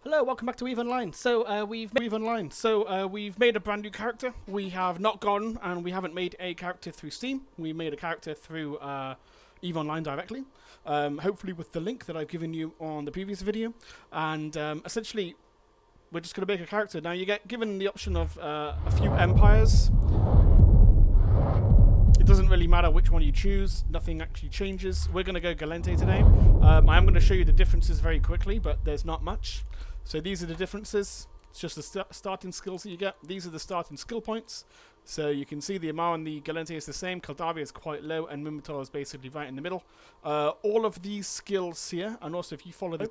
Hello, welcome back to EVE Online. We've made a brand new character. We have not gone and we haven't made a character through Steam. We made a character through EVE Online directly, hopefully with the link that I've given you on the previous video. And essentially, we're just going to make a character. Now you get given the option of a few empires. It doesn't really matter which one you choose. Nothing actually changes. We're going to go Galente today. I am going to show you the differences very quickly, but there's not much. So these are the differences. It's just the starting skills that you get. These are the starting skill points. So you can see the Amar and the Galente is the same. Caldari is quite low, and Mimitar is basically right in the middle. All of these skills here, and also if you follow them,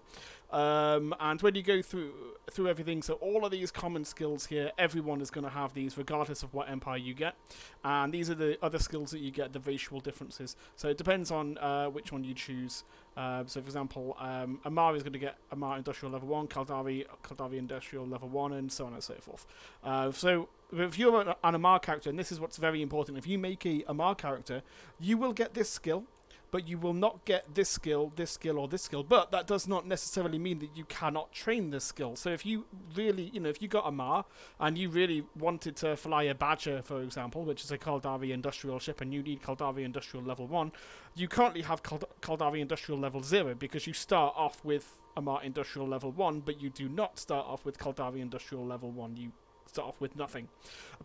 and when you go through everything, so all of these common skills here, everyone is going to have these regardless of what empire you get. And these are the other skills that you get, the racial differences. So it depends on which one you choose. So for example, Amar is going to get Amar Industrial Level 1, Caldari Industrial Level 1, and so on and so forth. So if you're an Amar character, and this is what's very important, if you make a Amar character, you will get this skill, but you will not get this skill, or this skill. But that does not necessarily mean that you cannot train this skill. So if you really, if you got Amar and you really wanted to fly a Badger, for example, which is a Caldari Industrial ship, and you need Caldari Industrial Level 1, you currently have Caldari Industrial Level 0 because you start off with Amar Industrial Level 1, but you do not start off with Caldari Industrial Level 1. You start off with nothing.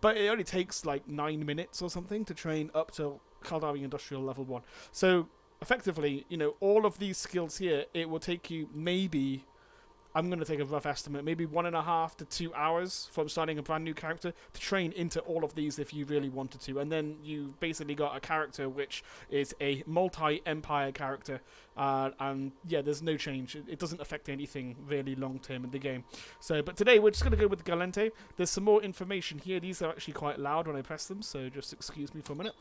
But it only takes like 9 minutes or something to train up to Caldari Industrial Level 1. So effectively, all of these skills here, it will take you maybe, I'm going to take a rough estimate, maybe 1.5 to 2 hours from starting a brand new character to train into all of these if you really wanted to. And then you've basically got a character which is a multi-empire character. And yeah, there's no change. It doesn't affect anything really long-term in the game. So, but today we're just going to go with Galente. There's some more information here. These are actually quite loud when I press them, so just excuse me for a minute.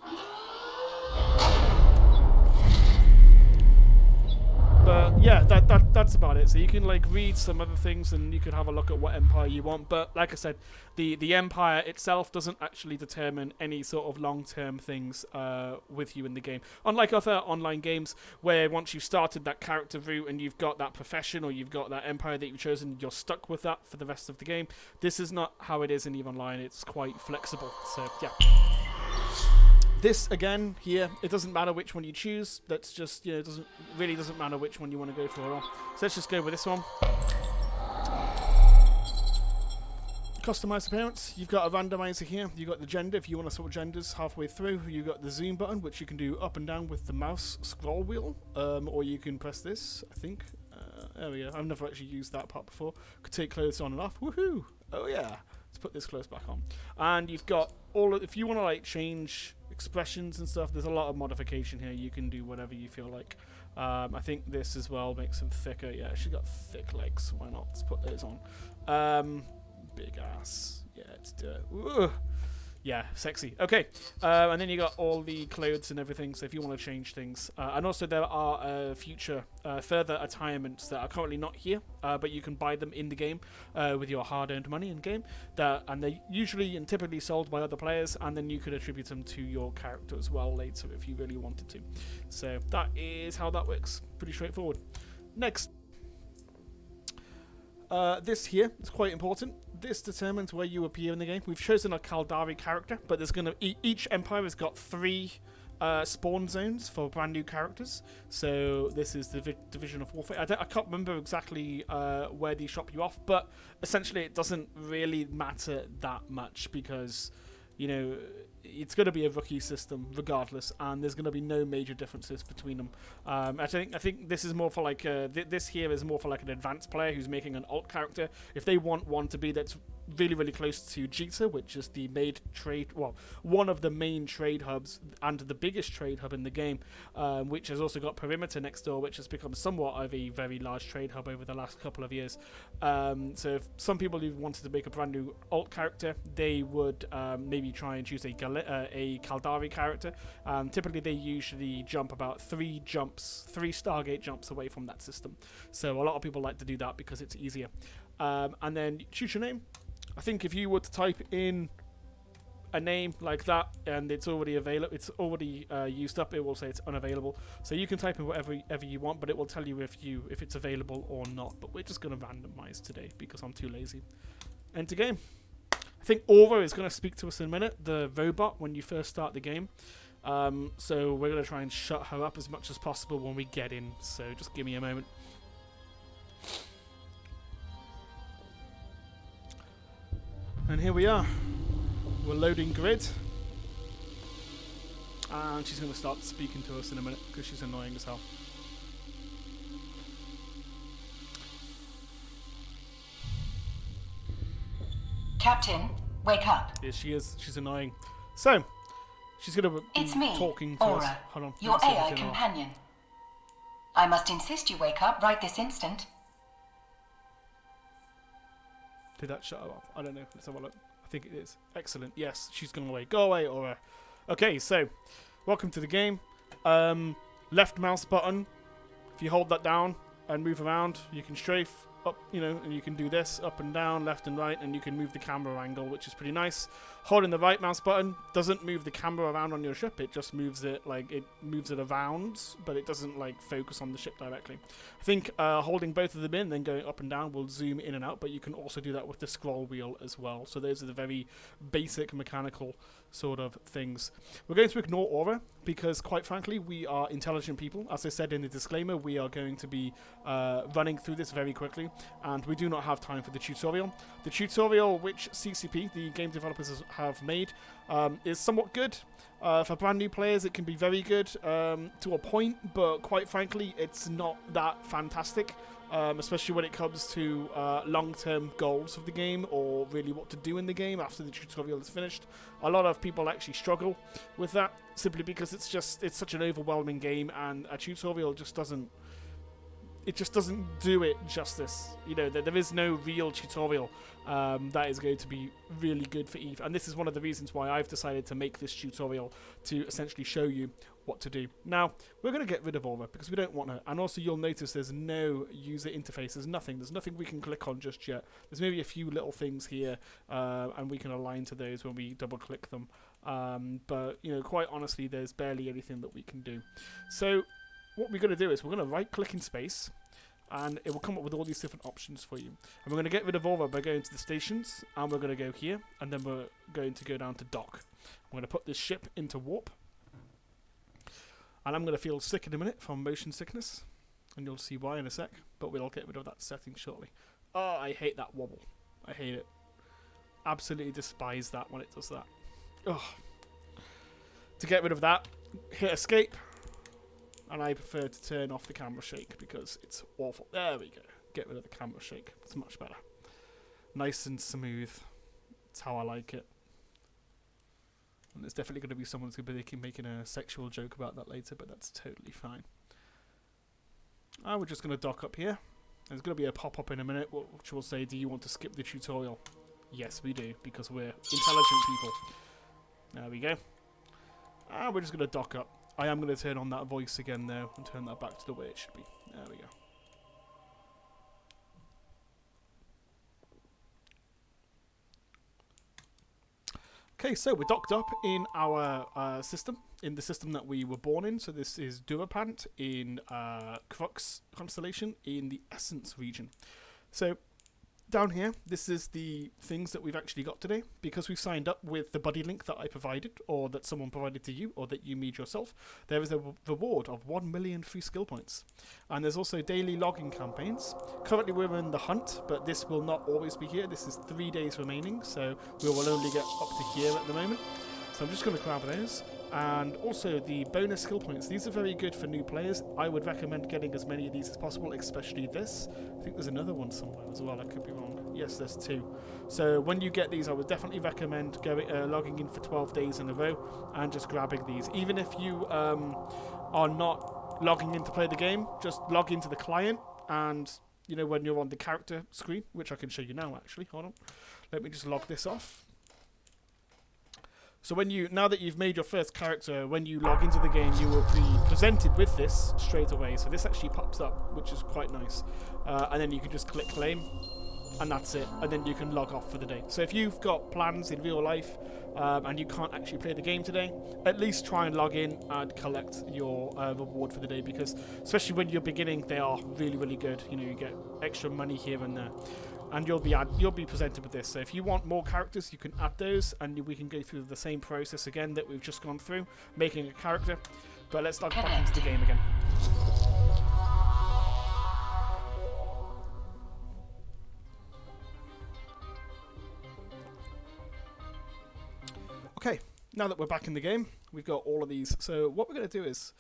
But yeah, that's about it. So you can read some other things, and you could have a look at what empire you want. But like I said, the empire itself doesn't actually determine any sort of long-term things with you in the game. Unlike other online games, where once you've started that character route and you've got that profession or you've got that empire that you've chosen, you're stuck with that for the rest of the game. This is not how it is in EVE Online. It's quite flexible. So yeah. This again here, it doesn't matter which one you choose. That's just it doesn't matter which one you want to go for at all. So let's just go with this one. Customize appearance. You've got a randomizer here. You've got the gender if you want to sort genders halfway through. You've got the zoom button, which you can do up and down with the mouse scroll wheel, or you can press this. I think. There we go. I've never actually used that part before. Could take clothes on and off. Woohoo! Oh yeah. Let's put this clothes back on. And you've got if you want to change expressions and stuff, there's a lot of modification here. You can do whatever you feel like. I think this as well makes them thicker. Yeah, she's got thick legs. Why not? Let's put those on. Big ass. Yeah, let's do it. Ooh. Yeah, sexy. Okay, and then you got all the clothes and everything, so if you want to change things. And also there are future further attachments that are currently not here, but you can buy them in the game with your hard-earned money in game. And they're usually and typically sold by other players, and then you could attribute them to your character as well later if you really wanted to. So that is how that works. Pretty straightforward. Next. This here is quite important. This determines where you appear in the game. We've chosen a Caldari character, but there's going to each empire has got 3 spawn zones for brand new characters. So this is the Division of Warfare. I can't remember exactly where these shop you off, but essentially it doesn't really matter that much because it's going to be a rookie system regardless, and there's going to be no major differences between them. I think this is more for this here is more for an advanced player who's making an alt character. If they want one to be that's really, really close to Jita, which is one of the main trade hubs and the biggest trade hub in the game, which has also got Perimeter next door, which has become somewhat of a very large trade hub over the last couple of years. So if some people who wanted to make a brand new alt character, they would maybe try and choose a Caldari character. Typically they usually jump about 3 Stargate jumps away from that system. So a lot of people like to do that because it's easier. And then choose your name. I think if you were to type in a name like that and it's already available, it's already used up, it will say it's unavailable. So you can type in whatever you want, but it will tell you if it's available or not. But we're just going to randomize today because I'm too lazy. Enter game. I think Aura is going to speak to us in a minute, the robot, when you first start the game. So we're going to try and shut her up as much as possible when we get in. So just give me a moment. And here we are. We're loading grid. And she's going to start speaking to us in a minute because she's annoying as hell. Captain, wake up. Yes, she is. She's annoying. So, she's going to be talking to us. Hold on. Your AI companion. I must insist you wake up right this instant. Did that shut her up? I don't know. Let's have a look. I think it is. Excellent. Yes, she's gone away. Go away, Aura. Okay, so, welcome to the game. Left mouse button. If you hold that down and move around, you can strafe up, and you can do this, up and down, left and right, and you can move the camera angle, which is pretty nice. Holding the right mouse button doesn't move the camera around on your ship, it just moves it, around, but it doesn't, focus on the ship directly. I think holding both of them in, then going up and down will zoom in and out, but you can also do that with the scroll wheel as well. So those are the very basic mechanical sort of things. We're going to ignore Aura, because quite frankly, we are intelligent people. As I said in the disclaimer, we are going to be running through this very quickly, and we do not have time for the tutorial. The tutorial, which CCP, the game developers, have made, is somewhat good. For brand new players, it can be very good to a point, but quite frankly, it's not that fantastic, especially when it comes to long-term goals of the game or really what to do in the game after the tutorial is finished. A lot of people actually struggle with that simply because it's such an overwhelming game, and a tutorial just doesn't do it justice. There is no real tutorial that is going to be really good for Eve, and this is one of the reasons why I've decided to make this tutorial, to essentially show you what to do. Now, we're going to get rid of Aura because we don't want her, and also you'll notice there's no user interface, there's nothing we can click on just yet. There's maybe a few little things here, and we can align to those when we double click them, but quite honestly, there's barely anything that we can do. So what we're going to do is we're going to right click in space, and it will come up with all these different options for you. And we're going to get rid of Aura by going to the stations, and we're going to go here, and then we're going to go down to dock. I'm going to put this ship into warp, and I'm going to feel sick in a minute from motion sickness, and you'll see why in a sec, but we'll get rid of that setting shortly. Oh, I hate that wobble. I hate it. Absolutely despise that when it does that. Oh. To get rid of that, hit escape. And I prefer to turn off the camera shake because it's awful. There we go. Get rid of the camera shake. It's much better. Nice and smooth. That's how I like it. And there's definitely going to be someone who's going to be making a sexual joke about that later, but that's totally fine. We're just going to dock up here. There's going to be a pop-up in a minute which will say, do you want to skip the tutorial? Yes, we do, because we're intelligent people. There we go. We're just going to dock up. I am going to turn on that voice again though and turn that back to the way it should be. There we go. Okay, so we're docked up in our system, in the system that we were born in. So this is Durapant in Crux Constellation in the Essence region. So down here, this is the things that we've actually got today. Because we've signed up with the buddy link that I provided, or that someone provided to you, or that you made yourself, there is a reward of 1 million free skill points. And there's also daily logging campaigns. Currently we're in the hunt, but this will not always be here. This is 3 days remaining, so we will only get up to here at the moment. So I'm just going to grab those. And also the bonus skill points. These are very good for new players. I would recommend getting as many of these as possible, especially this. I think there's another one somewhere as well. I could be wrong. Yes, there's 2. So when you get these, I would definitely recommend logging in for 12 days in a row and just grabbing these. Even if you are not logging in to play the game, just log into the client, and when you're on the character screen, which I can show you now actually. Hold on. Let me just log this off. So now that you've made your first character, when you log into the game, you will be presented with this straight away. So this actually pops up, which is quite nice. And then you can just click claim. and that's it, and then you can log off for the day. So if you've got plans in real life and you can't actually play the game today, at least try and log in and collect your reward for the day, because especially when you're beginning, they are really, really good. You know, you get extra money here and there, and you'll be presented with this. So if you want more characters, you can add those, and we can go through the same process again that we've just gone through, making a character. But let's log back into the game again. Okay, now that we're back in the game, we've got all of these. So what we're going to do is,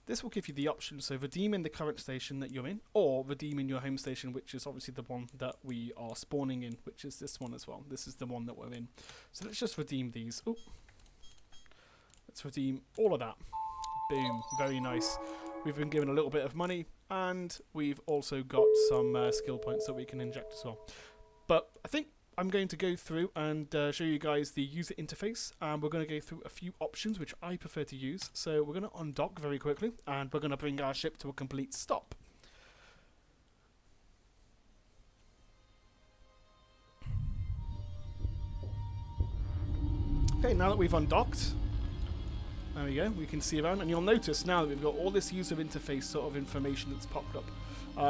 this will give you the option, so redeem in the current station that you're in, or redeem in your home station, which is obviously the one that we are spawning in, which is this one as well. This is the one that we're in. So let's just redeem these. Ooh. Let's redeem all of that. Boom, very nice. We've been given a little bit of money, and we've also got some skill points that we can inject as well. But I think I'm going to go through and show you guys the user interface, and we're going to go through a few options which I prefer to use. So we're going to undock very quickly, and we're going to bring our ship to a complete stop. Okay, now that we've undocked, there we go, we can see around, and you'll notice now that we've got all this user interface sort of information that's popped up.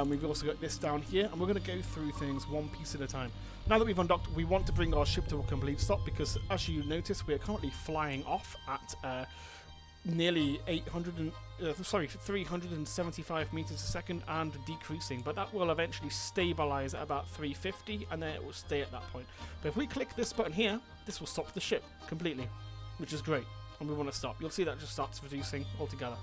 We've also got this down here, and we're going to go through things one piece at a time. Now that we've undocked, we want to bring our ship to a complete stop, because as you notice, we're currently flying off at nearly 375 meters a second and decreasing, but that will eventually stabilize at about 350, and then it will stay at that point. But if we click this button here, this will stop the ship completely, which is great, and we want to stop. You'll see that just starts reducing altogether.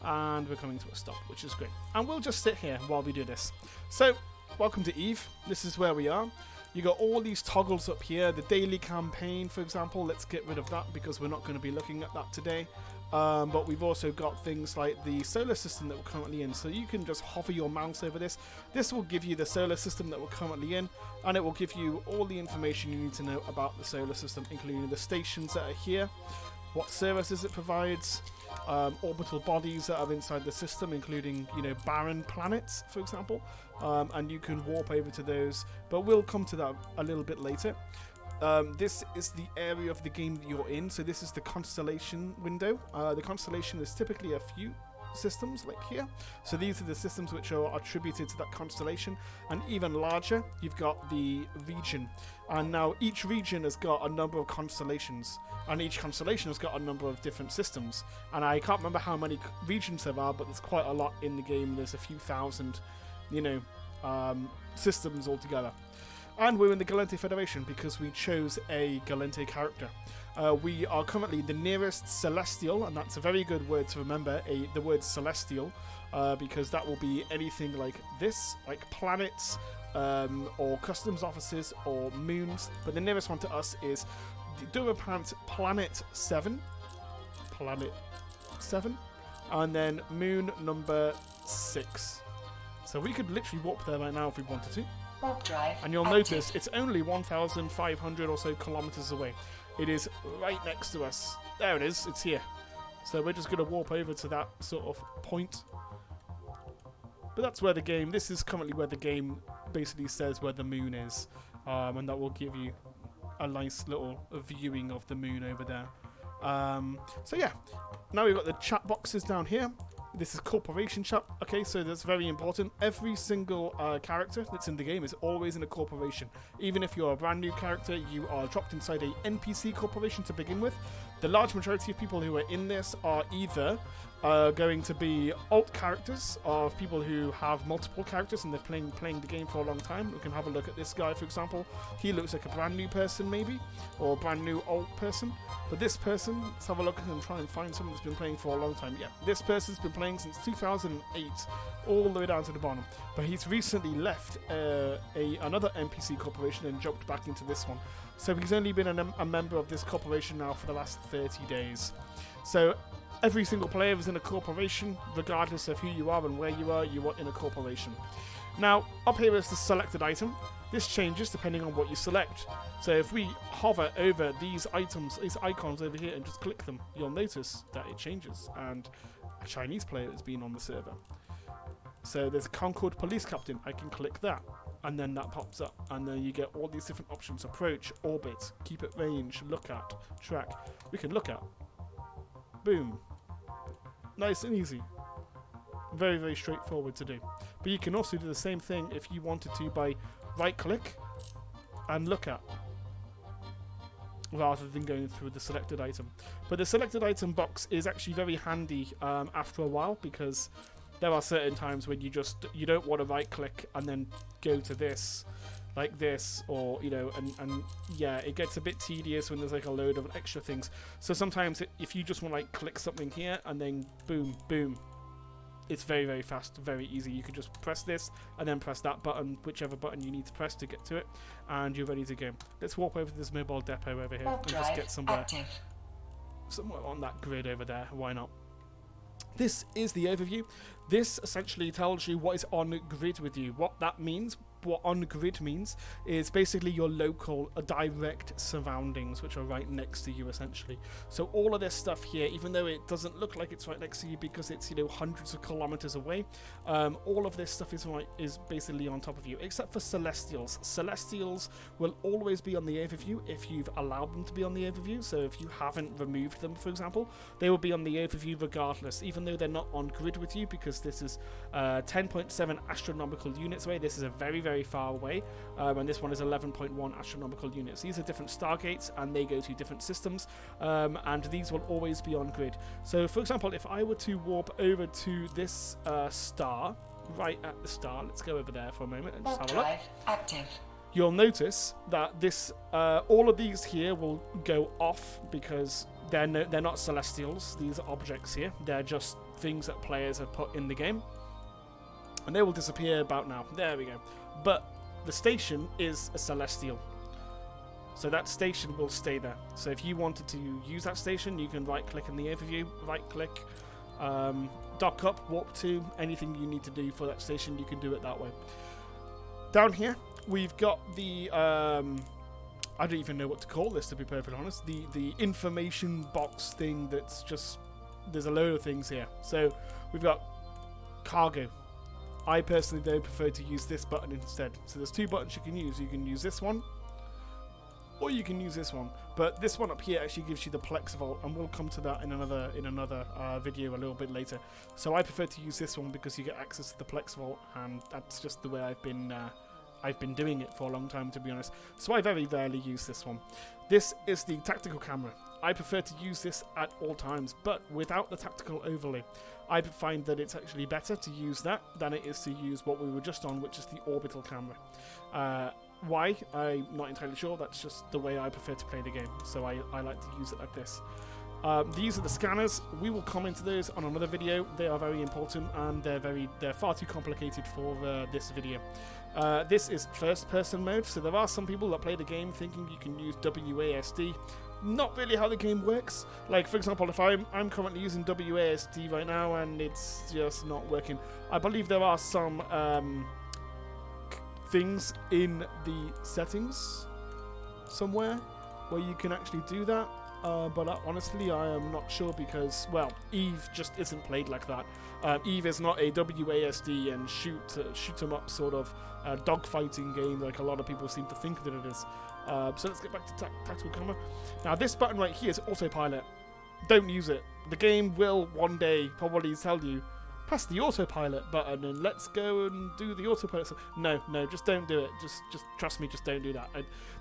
And we're coming to a stop, which is great. And we'll just sit here while we do this. So, welcome to Eve. This is where we are. You got all these toggles up here. The daily campaign, for example. Let's get rid of that because we're not going to be looking at that today. But we've also got things like the solar system that we're currently in. So you can just hover your mouse over this. This will give you the solar system that we're currently in. And it will give you all the information you need to know about the solar system, including the stations that are here, what services it provides, orbital bodies that are inside the system, including, you know, barren planets, for example, and you can warp over to those, but we'll come to that a little bit later. This is the area of the game that you're in, so this is the Constellation Window. The Constellation is typically a few systems like here, so these are the systems which are attributed to that constellation, and even larger you've got the region, and now each region has got a number of constellations, and each constellation has got a number of different systems, and I can't remember how many regions there are, but there's quite a lot in the game. There's a few thousand, you know, systems altogether. And we're in the Galente Federation because we chose a Galente character. We are currently the nearest celestial, and that's a very good word to remember, the word celestial, because that will be anything like this, like planets, or customs offices, or moons. But the nearest one to us is Planet 7, and then moon number 6. So we could literally warp there right now if we wanted to. Warp drive. And you'll notice it's only 1,500 or so kilometers away. It is right next to us. There it is. It's here. So we're just going to warp over to that sort of point. But that's where the game... This is currently where the game basically says where the moon is. And that will give you a nice little viewing of the moon over there. So yeah. Now we've got the chat boxes down here. This is corporation chat. Okay, so that's very important. Every single character that's in the game is always in a corporation. Even if you're a brand new character, you are dropped inside a NPC corporation to begin with. The large majority of people who are in this are either going to be alt characters of people who have multiple characters and they're playing the game for a long time. We can have a look at this guy, for example. He looks like a brand new person, maybe, or a brand new alt person. But this person, let's have a look and try and find someone that's been playing for a long time. Yeah, this person's been playing since 2008, all the way down to the bottom. But he's recently left another NPC corporation and jumped back into this one. So he's only been a member of this corporation now for the last 30 days. So every single player is in a corporation, regardless of who you are and where you are in a corporation. Now, up here is the selected item. This changes depending on what you select. So if we hover over these items, these icons over here, and just click them, you'll notice that it changes. And a Chinese player has been on the server. So there's a Concord Police Captain. I can click that. and then that pops up, and then you get all these different options: approach, orbit, keep at range, look at, track. We can look at. Boom. Nice and easy. Very, very straightforward to do. But you can also do the same thing if you wanted to by right-click and look at, rather than going through the selected item. But the selected item box is actually very handy after a while, because there are certain times when you don't want to right click and then go to this like this, or and yeah, it gets a bit tedious when there's like a load of extra things. So sometimes if you just want to like click something here and then boom boom, it's very, very fast, very easy. You can just press this and then press that button, whichever button you need to press to get to it, and you're ready to go. Let's warp over to this mobile depot over here and just get somewhere on that grid over there. Why not? This is the overview. This essentially tells you what is on grid with you. What that means, what on grid means, is basically your local direct surroundings, which are right next to you essentially. So all of this stuff here, even though it doesn't look like it's right next to you because it's hundreds of kilometers away, all of this stuff is basically on top of you, except for celestials. Celestials will always be on the overview if you've allowed them to be on the overview. So if you haven't removed them, for example, they will be on the overview regardless, even though they're not on grid with you, because this is 10.7 astronomical units away. This is a very, very far away, and this one is 11.1 astronomical units. These are different stargates, and they go to different systems, and these will always be on grid. So for example, if I were to warp over to this star, right at the star, let's go over there for a moment and just have a look. Active. You'll notice that this all of these here will go off because they're not celestials. These are objects here. They're just things that players have put in the game, and they will disappear about now. There we go. But the station is a celestial, so that station will stay there. So if you wanted to use that station, you can right click in the overview, right click, dock up, warp to, anything you need to do for that station, you can do it that way. Down here we've got the I don't even know what to call this, to be perfectly honest, the information box thing that's just, there's a load of things here. So we've got cargo. I personally though prefer to use this button instead. So there's two buttons you can use. You can use this one, or you can use this one. But this one up here actually gives you the Plex Vault, and we'll come to that in another video a little bit later. So I prefer to use this one because you get access to the Plex Vault, and that's just the way I've been doing it for a long time, to be honest. So I very rarely use this one. This is the tactical camera. I prefer to use this at all times, but without the tactical overlay. I find that it's actually better to use that than it is to use what we were just on, which is the orbital camera. Why? I'm not entirely sure. That's just the way I prefer to play the game. So I like to use it like this. These are the scanners. We will comment those on another video. They are very important, and they're far too complicated for this video. This is first person mode, so there are some people that play the game thinking you can use WASD. Not really how the game works. Like, for example, if I'm currently using WASD right now and it's just not working. I believe there are some things in the settings somewhere where you can actually do that. But honestly, I am not sure because, well, Eve just isn't played like that. Eve is not a WASD and shoot 'em up sort of dogfighting game like a lot of people seem to think that it is. So let's get back to tactical camera. Now this button right here is autopilot. Don't use it. The game will one day probably tell you, press the autopilot button and let's go and do the autopilot. No, just don't do it. Just trust me, just don't do that.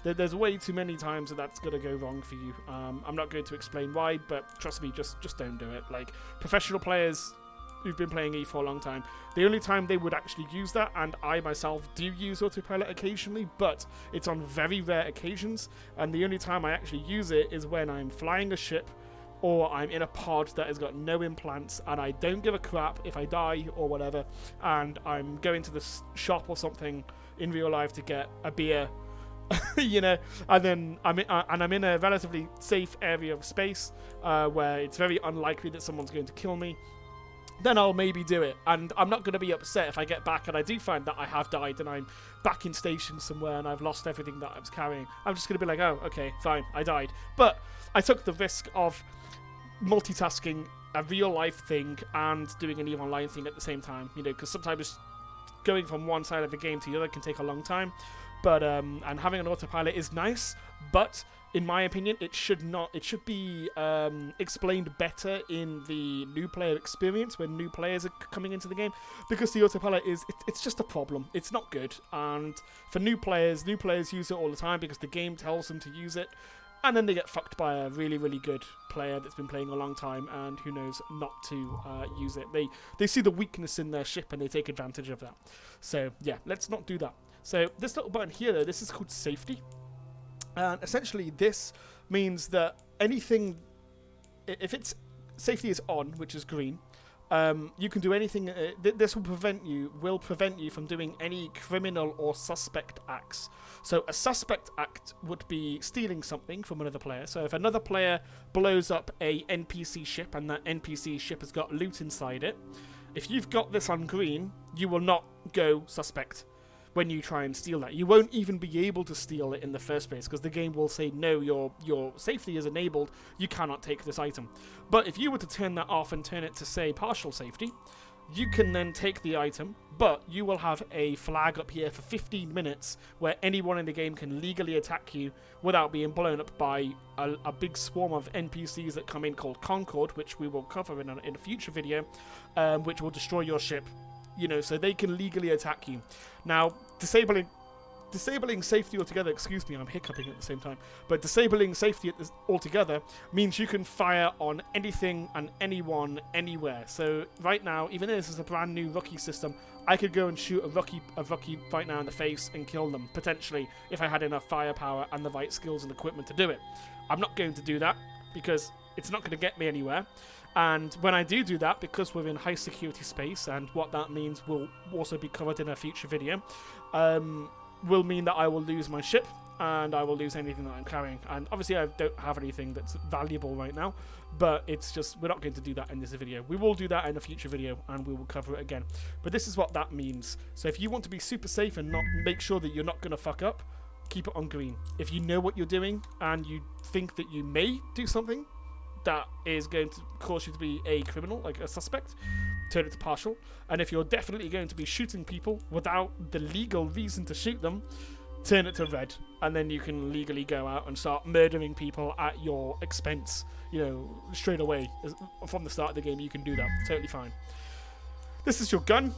There's way too many times that's going to go wrong for you. I'm not going to explain why, but trust me, just don't do it. Like, professional players who've been playing Eve for a long time, the only time they would actually use that, and I myself do use autopilot occasionally, but it's on very rare occasions, and the only time I actually use it is when I'm flying a ship or I'm in a pod that has got no implants and I don't give a crap if I die or whatever, and I'm going to the shop or something in real life to get a beer, and then I'm in a relatively safe area of space where it's very unlikely that someone's going to kill me. Then I'll maybe do it, and I'm not going to be upset if I get back and I do find that I have died and I'm back in station somewhere and I've lost everything that I was carrying. I'm just going to be like, oh, okay, fine, I died. But I took the risk of multitasking a real life thing and doing an EVE Online thing at the same time, because sometimes going from one side of the game to the other can take a long time. But and having an autopilot is nice, but in my opinion, it should be explained better in the new player experience when new players are coming into the game, because the autopilot it's just a problem. It's not good, and for new players use it all the time because the game tells them to use it, and then they get fucked by a really, really good player that's been playing a long time and who knows not to use it. They see the weakness in their ship and they take advantage of that. So yeah, let's not do that. So this little button here, though, this is called safety. And essentially this means that anything, if it's safety is on, which is green, you can do anything. This will prevent you from doing any criminal or suspect acts. So a suspect act would be stealing something from another player. So if another player blows up a NPC ship and that NPC ship has got loot inside it, if you've got this on green, you will not go suspect when you try and steal that. You won't even be able to steal it in the first place because the game will say, no, your safety is enabled, you cannot take this item. But if you were to turn that off and turn it to, say, partial safety, you can then take the item, but you will have a flag up here for 15 minutes where anyone in the game can legally attack you without being blown up by a big swarm of NPCs that come in called Concord, which we will cover in a future video, which will destroy your ship. You know, so they can legally attack you. Now, disabling safety altogether, excuse me, I'm hiccuping at the same time, but disabling safety altogether means you can fire on anything and anyone, anywhere. So right now, even though this is a brand new rookie system, I could go and shoot a rookie right now in the face and kill them, potentially, if I had enough firepower and the right skills and equipment to do it. I'm not going to do that, because it's not going to get me anywhere. And when I do that, because we're in high security space, and what that means will also be covered in a future video, will mean that I will lose my ship, and I will lose anything that I'm carrying. And obviously I don't have anything that's valuable right now, but it's just, we're not going to do that in this video. We will do that in a future video, and we will cover it again. But this is what that means. So if you want to be super safe and not make sure that you're not going to fuck up, keep it on green. If you know what you're doing, and you think that you may do something that is going to cause you to be a criminal, like a suspect, turn it to partial. And if you're definitely going to be shooting people without the legal reason to shoot them, turn it to red. And then you can legally go out and start murdering people at your expense, you know, straight away. From the start of the game, you can do that. Totally fine. This is your gun.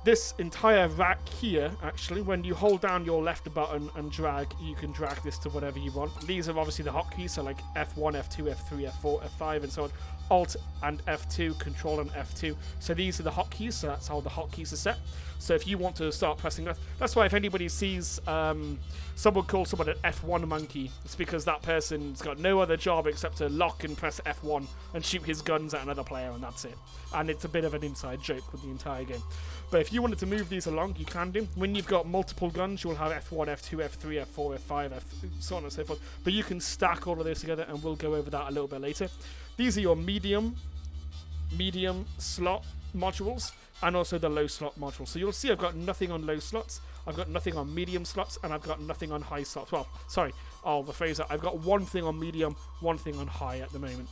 This entire rack here, actually, when you hold down your left button and drag, you can drag this to whatever you want. These are obviously the hotkeys, so like F1, F2, F3, F4, F5, and so on. Alt and F2, Control and F2. So these are the hotkeys, so that's how the hotkeys are set. So if you want to start pressing that, that's why if anybody sees someone call someone an F1 monkey, it's because that person's got no other job except to lock and press F1 and shoot his guns at another player, and that's it. And it's a bit of an inside joke with the entire game. But if you wanted to move these along, you can do. When you've got multiple guns, you'll have F1, F2, F3, F4, F5, so on and so forth. But you can stack all of those together, and we'll go over that a little bit later. These are your medium slot modules, and also the low slot module. So you'll see I've got nothing on low slots, I've got nothing on medium slots, and I've got nothing on high slots. Well, sorry, I'll rephrase that. I've got one thing on medium, one thing on high at the moment.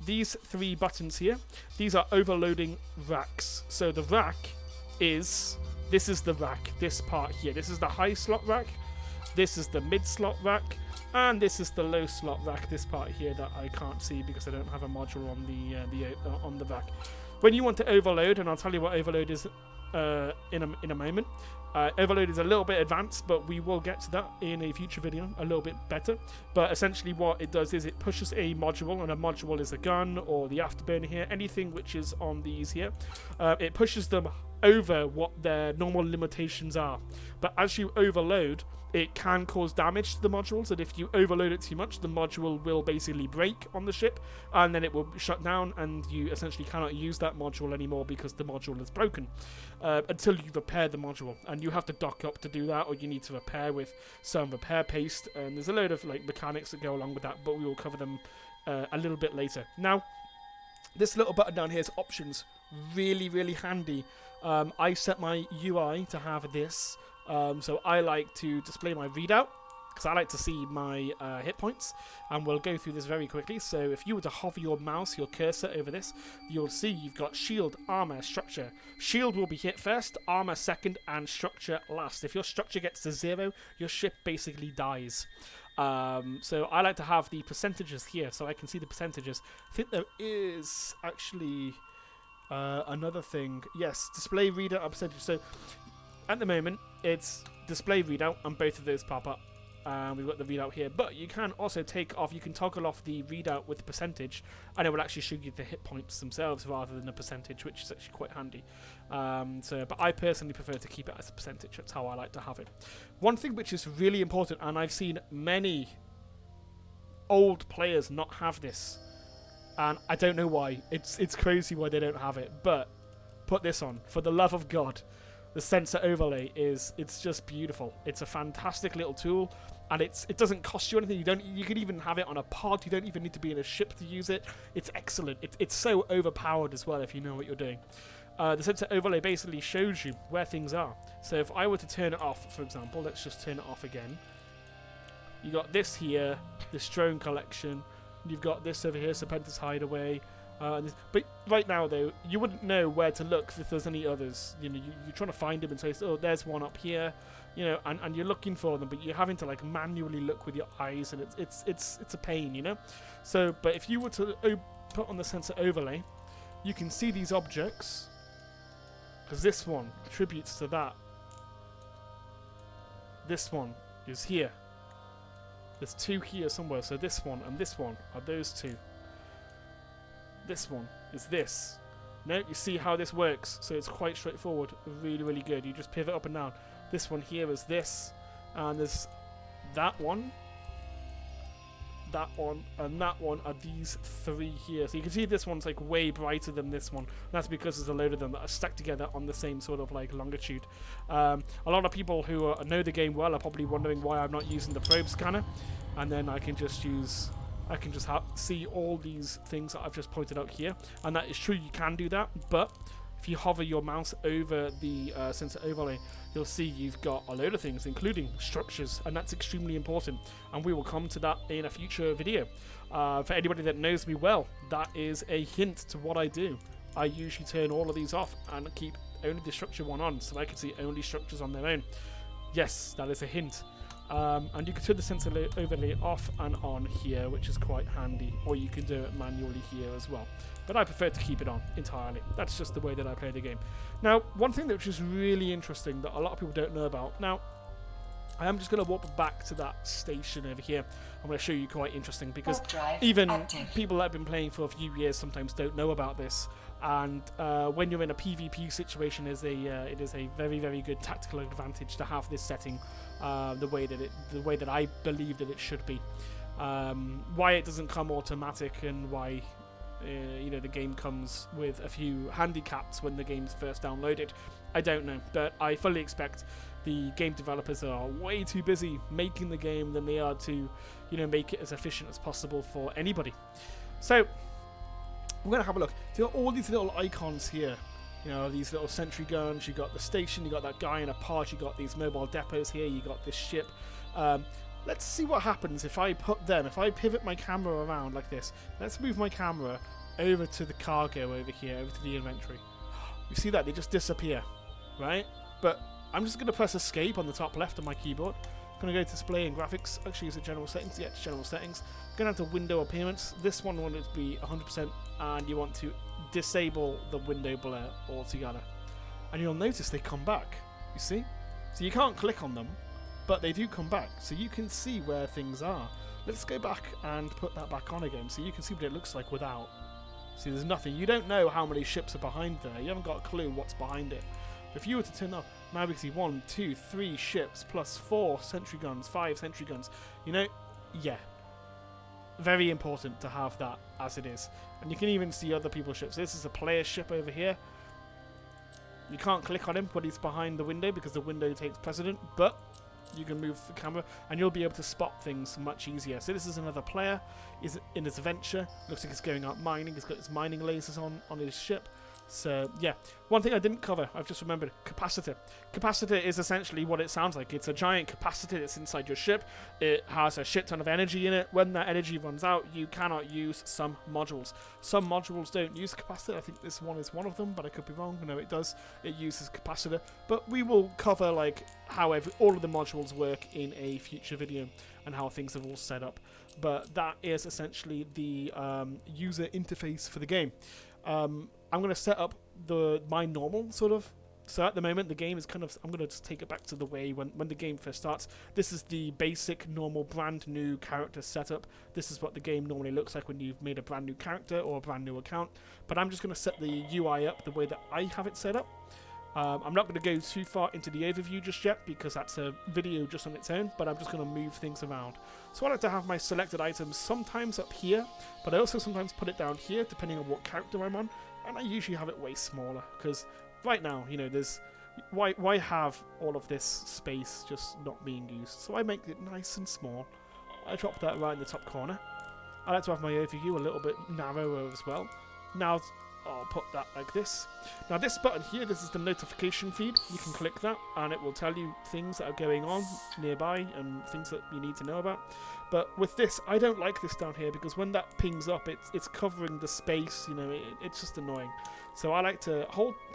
These three buttons here, these are overloading racks. So the rack this is the rack, this part here. This is the high slot rack, this is the mid slot rack, and this is the low slot rack, this part here that I can't see because I don't have a module on the rack. When you want to overload, and I'll tell you what overload is in a moment. Overload is a little bit advanced, but we will get to that in a future video a little bit better. But essentially what it does is it pushes a module, and a module is a gun or the afterburner here, anything which is on these here. It pushes them over what their normal limitations are. But as you overload, it can cause damage to the modules, and if you overload it too much, the module will basically break on the ship, and then it will shut down, and you essentially cannot use that module anymore because the module is broken until you repair the module. And you have to dock up to do that, or you need to repair with some repair paste, and there's a load of like mechanics that go along with that, but we will cover them a little bit later. Now, this little button down here is options. Really, really handy. I set my UI to have this. So I like to display my readout, because I like to see my hit points, and we'll go through this very quickly. So if you were to hover your mouse, your cursor over this, you'll see you've got shield, armor, structure. Shield will be hit first, armor second, and structure last. If your structure gets to 0, your ship basically dies. So I like to have the percentages here so I can see the percentages. I think there is actually another thing. Yes, display readout percentage. So at the moment it's display readout and both of those pop up. We've got the readout here, but you can also take off, you can toggle off the readout with the percentage, and it will actually show you the hit points themselves rather than a percentage, which is actually quite handy. But I personally prefer to keep it as a percentage. That's how I like to have it. One thing which is really important, and I've seen many old players not have this, and I don't know why. It's crazy why they don't have it, but put this on. For the love of God. The sensor overlay it's just beautiful. It's a fantastic little tool, and it doesn't cost you anything. You can even have it on a pod. You don't even need to be in a ship to use it. It's excellent. It's so overpowered as well if you know what you're doing. The sensor overlay basically shows you where things are. So if I were to turn it off, for example, let's just turn it off again. You got this here, this drone collection. You've got this over here, Serpentis Hideaway. But right now, though, you wouldn't know where to look if there's any others. You know, you're trying to find them and say, "Oh, there's one up here," you know, and you're looking for them, but you're having to like manually look with your eyes, and it's a pain, you know. So, but if you were to put on the sensor overlay, you can see these objects because this one attributes to that. This one is here. There's 2 here somewhere, so this one and this one are those 2. This one is this. No, you see how this works, so it's quite straightforward. Really, really good. You just pivot up and down. This one here is this, and there's that one, and that one are these 3 here. So you can see this one's like way brighter than this one. That's because there's a load of them that are stacked together on the same sort of like longitude. A lot of people who know the game well are probably wondering why I'm not using the probe scanner, and then I can just see all these things that I've just pointed out here, and that is true, you can do that, but if you hover your mouse over the sensor overlay, you'll see you've got a load of things, including structures, and that's extremely important, and we will come to that in a future video. For anybody that knows me well, that is a hint to what I do. I usually turn all of these off and keep only the structure one on, so I can see only structures on their own. Yes, that is a hint. And you can turn the sensor overlay off and on here, which is quite handy, or you can do it manually here as well. But I prefer to keep it on entirely. That's just the way that I play the game. Now, one thing which is really interesting that a lot of people don't know about. Now, I am just going to walk back to that station over here. I'm going to show you quite interesting because even people that have been playing for a few years sometimes don't know about this. And when you're in a PvP situation, it is a very, very good tactical advantage to have this setting the way that I believe that it should be. Why it doesn't come automatic and why the game comes with a few handicaps when the game's first downloaded, I don't know, but I fully expect the game developers are way too busy making the game than they are to make it as efficient as possible for anybody. So we're going to have a look. There are all these little icons here. These little sentry guns. You got the station. You got that guy in a pod. You got these mobile depots here. You got this ship. Let's see what happens if I pivot my camera around like this. Let's move my camera over to the cargo over here, over to the inventory. You see that? They just disappear, right? But I'm just going to press escape on the top left of my keyboard. I'm going to go to display and graphics. Actually, is it general settings? Yeah, it's general settings. I'm going to have to window appearance. This one wanted to be 100%, and you want to disable the window blur altogether. And you'll notice they come back. You see? So you can't click on them, but they do come back. So you can see where things are. Let's go back and put that back on again so you can see what it looks like without. See, there's nothing. You don't know how many ships are behind there. You haven't got a clue what's behind it. If you were to turn off, now we can see 1, 2, 3 ships plus 4 sentry guns, 5 sentry guns. Yeah. Very important to have that as it is. And you can even see other people's ships. This is a player ship over here. You can't click on him when he's behind the window because the window takes precedent, but you can move the camera and you'll be able to spot things much easier. So this is another player. He's in his adventure. Looks like he's going out mining. He's got his mining lasers on his ship. So, yeah. One thing I didn't cover, I've just remembered, capacitor. Capacitor is essentially what it sounds like. It's a giant capacitor that's inside your ship. It has a shit ton of energy in it. When that energy runs out, you cannot use some modules. Some modules don't use capacitor. I think this one is one of them, but I could be wrong. No, it does. It uses capacitor. But we will cover, like, how all of the modules work in a future video and how things are all set up. But that is essentially the user interface for the game. I'm going to set up my normal sort of. So at the moment, the game is kind of. I'm going to just take it back to the way when the game first starts. This is the basic, normal, brand new character setup. This is what the game normally looks like when you've made a brand new character or a brand new account. But I'm just going to set the UI up the way that I have it set up. I'm not going to go too far into the overview just yet because that's a video just on its own, but I'm just going to move things around. So I like to have my selected items sometimes up here, but I also sometimes put it down here depending on what character I'm on, and I usually have it way smaller because right now, you know, there's why have all of this space just not being used? So I make it nice and small. I drop that right in the top corner. I like to have my overview a little bit narrower as well. Now I'll put that like this. Now this button here, this is the notification feed. You can click that and it will tell you things that are going on nearby and things that you need to know about. But with this, I don't like this down here because when that pings up, it's covering the space, you know, it's just annoying. So I like to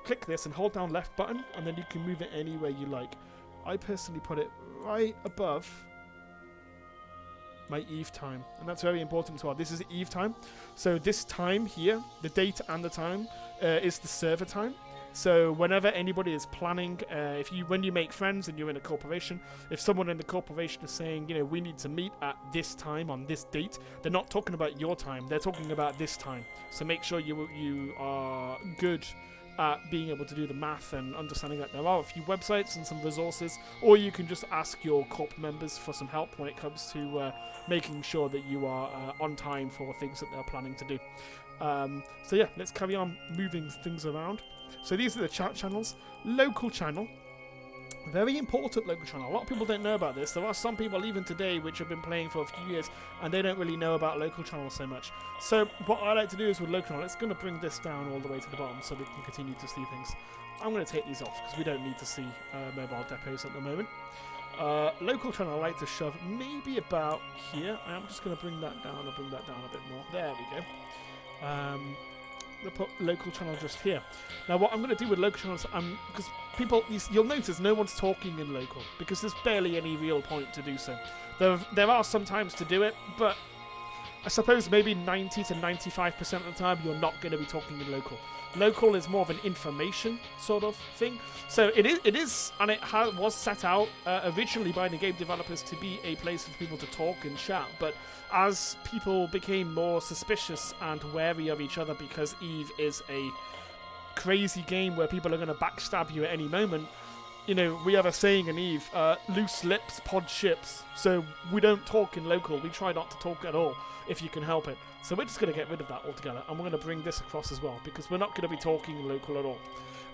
click this and hold down left button and then you can move it anywhere you like. I personally put it right above my Eve time, and that's very important as well. This is Eve time, so this time here, the date and the time, is the server time. So whenever anybody is planning, when you make friends and you're in a corporation, if someone in the corporation is saying, you know, we need to meet at this time on this date, they're not talking about your time, they're talking about this time. So make sure you are good at being able to do the math and understanding that there are a few websites and some resources, or you can just ask your corp members for some help when it comes to making sure that you are on time for things that they're planning to do. So yeah, let's carry on moving things around. So these are the chat channels. Local channel. Very important local channel. A lot of people don't know about this. There are some people even today which have been playing for a few years and they don't really know about local channels so much. So what I like to do is with local channel, it's going to bring this down all the way to the bottom so we can continue to see things. I'm going to take these off because we don't need to see mobile depots at the moment. Local channel I like to shove maybe about here. I am just going to bring that down and bring that down a bit more. There we go. We'll put local channel just here. Now what I'm going to do with local channels, because you'll notice no one's talking in local because there's barely any real point to do so. There are some times to do it, but I suppose maybe 90 to 95% of the time you're not going to be talking in local. Local is more of an information sort of thing. So it is, and it was set out originally by the game developers to be a place for people to talk and chat. But as people became more suspicious and wary of each other, because Eve is a crazy game where people are going to backstab you at any moment, you know, we have a saying in Eve, loose lips, pod ships. So we don't talk in local. We try not to talk at all, if you can help it. So we're just going to get rid of that altogether. And we're going to bring this across as well, because we're not going to be talking local at all.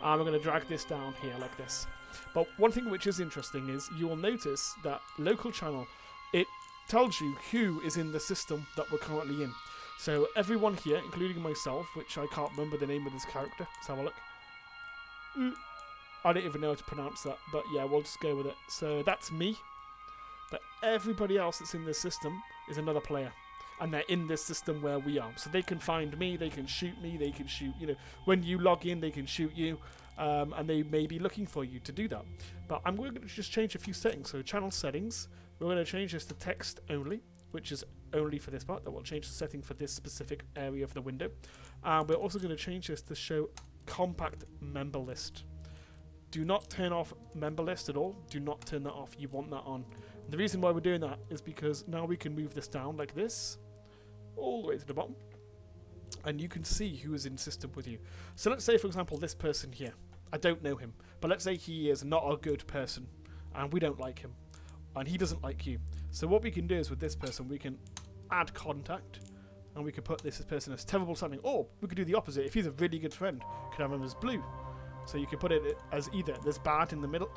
And we're going to drag this down here like this. But one thing which is interesting is you will notice that local channel, it tells you who is in the system that we're currently in. So everyone here, including myself, which I can't remember the name of this character. Let's have a look. I don't even know how to pronounce that, but yeah, we'll just go with it. So that's me. But everybody else that's in this system is another player. And they're in this system where we are. So they can find me, they can shoot, you know, when you log in, they can shoot you. And they may be looking for you to do that. But I'm going to just change a few settings. So channel settings, we're going to change this to text only, which is only for this part. That will change the setting for this specific area of the window. We're also going to change this to show compact member list. Do not turn off member list at all. Do not turn that off. You want that on. And the reason why we're doing that is because now we can move this down like this, all the way to the bottom, and you can see who is in system with you. So let's say, for example, this person here. I don't know him, but let's say he is not a good person, and we don't like him, and he doesn't like you. So what we can do is with this person, we can add contact, and we can put this person as terrible something. Or we could do the opposite. If he's a really good friend, we could have him as blue. So you can put it as either there's bad in the middle,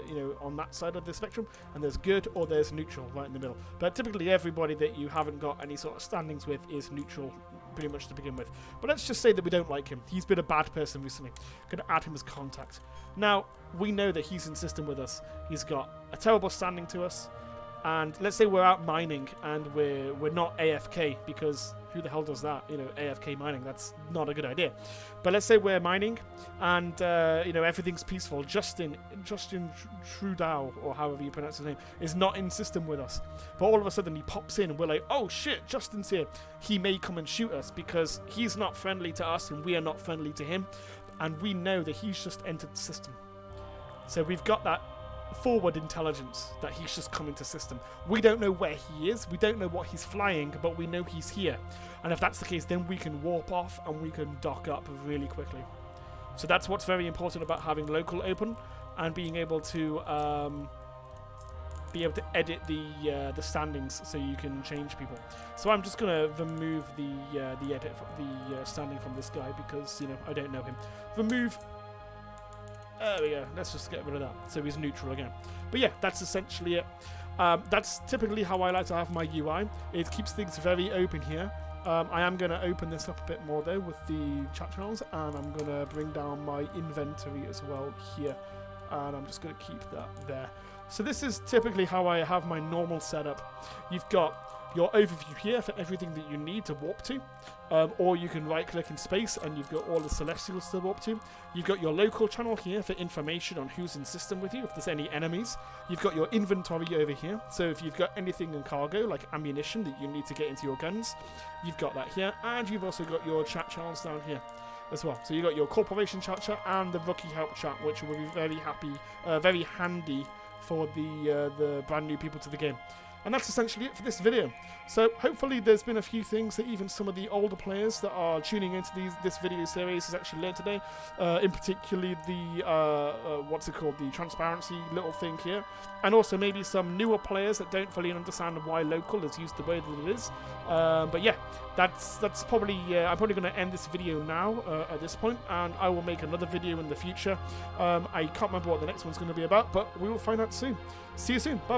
you know, on that side of the spectrum, and there's good, or there's neutral right in the middle. But typically everybody that you haven't got any sort of standings with is neutral pretty much to begin with. But let's just say that we don't like him. He's been a bad person recently. Going to add him as contact. Now, we know that he's in system with us. He's got a terrible standing to us. And let's say we're out mining and we're not AFK, because who the hell does that? You know, AFK mining, that's not a good idea. But let's say we're mining and, you know, everything's peaceful. Justin Trudeau, or however you pronounce his name, is not in system with us. But all of a sudden he pops in and we're like, oh shit, Justin's here. He may come and shoot us because he's not friendly to us and we are not friendly to him. And we know that he's just entered the system. So we've got that forward intelligence that he's just come into system. We don't know where he is, we don't know what he's flying, but we know he's here. And if that's the case, then we can warp off and we can dock up really quickly. So that's what's very important about having local open and being able to edit the standings so you can change people. So I'm just gonna remove the edit, the standing from this guy, because, you know, I don't know him. Remove. There we go. Let's just get rid of that. So he's neutral again. But yeah, that's essentially it. That's typically how I like to have my UI. It keeps things very open here. I am going to open this up a bit more though with the chat channels, and I'm going to bring down my inventory as well here. And I'm just going to keep that there. So this is typically how I have my normal setup. You've got your overview here for everything that you need to warp to, or you can right click in space and you've got all the celestials to warp to. You've got your local channel here for information on who's in system with you, if there's any enemies. You've got your inventory over here, so if you've got anything in cargo like ammunition that you need to get into your guns, you've got that here. And you've also got your chat channels down here as well. So you've got your corporation chat and the rookie help chat, which will be very handy for the brand new people to the game. And that's essentially it for this video. So hopefully there's been a few things that even some of the older players that are tuning into this video series has actually learned today. In particularly the, what's it called, the transparency little thing here. And also maybe some newer players that don't fully understand why local is used the way that it is. But yeah, that's probably, I'm probably going to end this video now at this point, and I will make another video in the future. I can't remember what the next one's going to be about, but we will find out soon. See you soon. Bye.